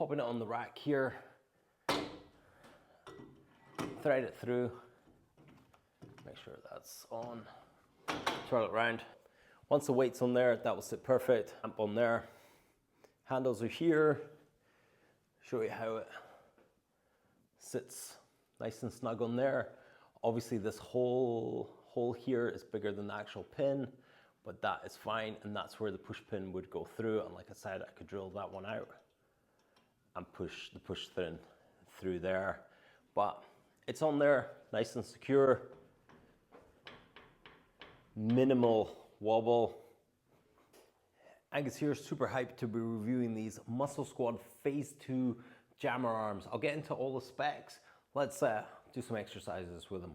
popping it on the rack here, thread it through, make sure that's on, twirl it around. Once the weight's on there, that will sit perfect. Amp on there, handles are here, show you how it sits nice and snug on there. Obviously this hole here is bigger than the actual pin, but that is fine, and that's where the push pin would go through. And like I said, I could drill that one out and push the push pin through there. But it's on there, nice and secure, minimal wobble. Angus here, super hyped to be reviewing these Muscle Squad Phase 2 jammer arms. I'll get into all the specs. Let's do some exercises with them.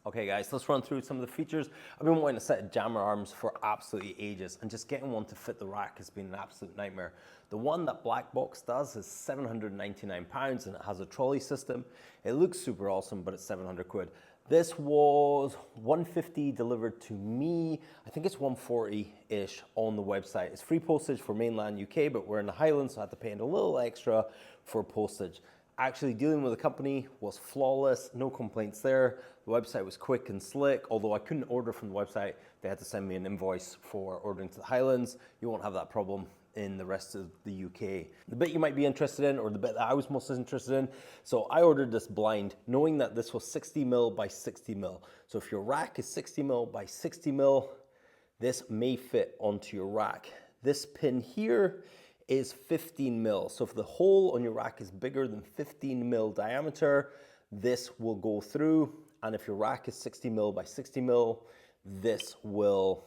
Okay guys, let's run through some of the features. I've been wanting a set of jammer arms for absolutely ages, and just getting one to fit the rack has been an absolute nightmare. The one that Black Box does is £799 and it has a trolley system. It looks super awesome, but it's 700 quid. This was 150 delivered to me. I think it's 140-ish on the website. It's free postage for mainland UK, but we're in the Highlands, so I had to pay a little extra for postage. Actually dealing with the company was flawless, no complaints there. The website was quick and slick, although I couldn't order from the website. They had to send me an invoice for ordering to the Highlands. You won't have that problem in the rest of the UK. The bit you might be interested in, or the bit that I was most interested in, so I ordered this blind, knowing that this was 60mm by 60mm. So if your rack is 60mm by 60mm, this may fit onto your rack. This pin here is 15mm. So if the hole on your rack is bigger than 15mm diameter, this will go through. And if your rack is 60mm by 60mm, this will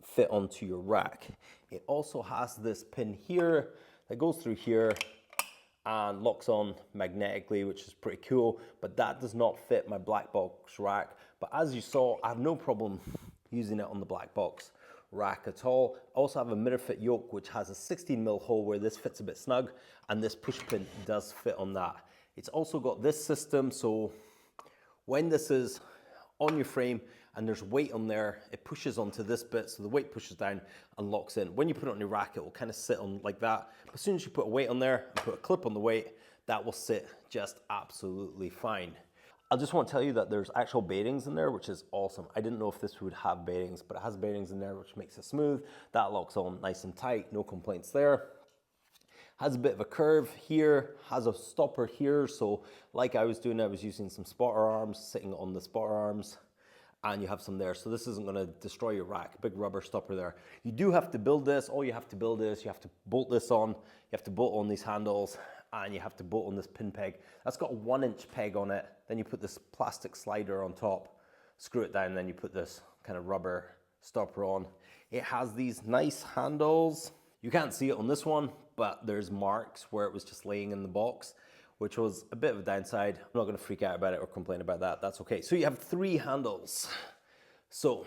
fit onto your rack. It also has this pin here that goes through here and locks on magnetically, which is pretty cool, but that does not fit my Black Box rack. But as you saw, I have no problem using it on the Black Box rack at all. I also have a Mirafit yoke, which has a 16mm hole where this fits a bit snug, and this push pin does fit on that. It's also got this system, so when this is on your frame and there's weight on there, it pushes onto this bit, so the weight pushes down and locks in. When you put it on your rack, it will kind of sit on like that. But as soon as you put a weight on there and put a clip on the weight, that will sit just absolutely fine. I just want to tell you that there's actual bearings in there, which is awesome. I didn't know if this would have bearings, but it has bearings in there, which makes it smooth. That locks on nice and tight, no complaints there. Has a bit of a curve here, has a stopper here. So like I was doing, I was using some spotter arms, sitting on the spotter arms, and you have some there. So this isn't gonna destroy your rack, big rubber stopper there. You do have to build this. All you have to build is you have to bolt this on, you have to bolt on these handles, and you have to bolt on this pin peg. That's got a 1-inch peg on it. Then you put this plastic slider on top, screw it down, then you put this kind of rubber stopper on. It has these nice handles. You can't see it on this one, but there's marks where it was just laying in the box, which was a bit of a downside. I'm not gonna freak out about it or complain about that, that's okay. So you have 3 handles. So,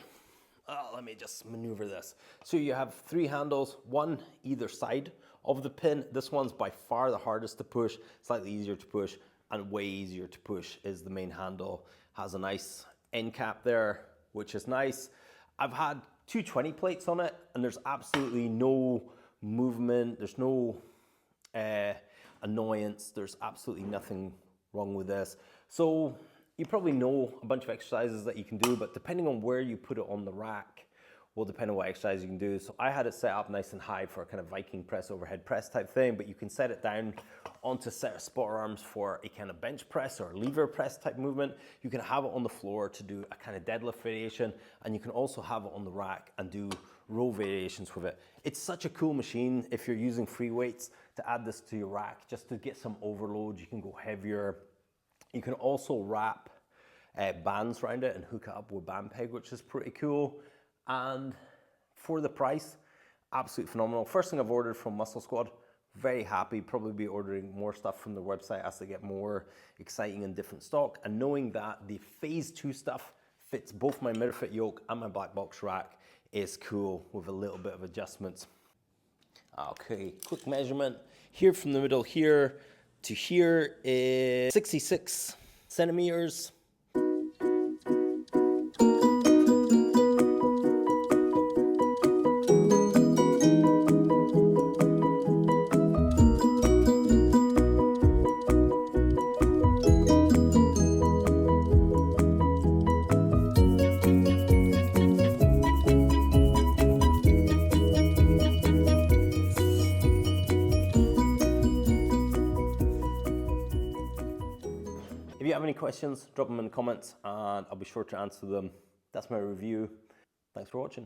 let me just maneuver this. So you have 3 handles, one either side of the pin. This one's by far the hardest to push, slightly easier to push, and way easier to push is the main handle. Has a nice end cap there, which is nice. I've had 220 plates on it, and there's absolutely no movement, there's no annoyance, there's absolutely nothing wrong with this. So you probably know a bunch of exercises that you can do, but depending on where you put it on the rack will depend on what exercise you can do. So I had it set up nice and high for a kind of Viking press, overhead press type thing, but you can set it down onto a set of spotter arms for a kind of bench press or lever press type movement. You can have it on the floor to do a kind of deadlift variation, and you can also have it on the rack and do row variations with it. It's such a cool machine if you're using free weights to add this to your rack just to get some overload. You can go heavier. You can also wrap bands around it and hook it up with band peg, which is pretty cool. And for the price, absolutely phenomenal. First thing I've ordered from Muscle Squad, very happy. Probably be ordering more stuff from their website as they get more exciting and different stock. And knowing that the Phase 2 stuff fits both my Mirafit yoke and my Black Box rack is cool with a little bit of adjustments. Okay, quick measurement. Here from the middle here to here is 66 centimeters. If you have any questions, drop them in the comments and I'll be sure to answer them. That's my review. Thanks for watching.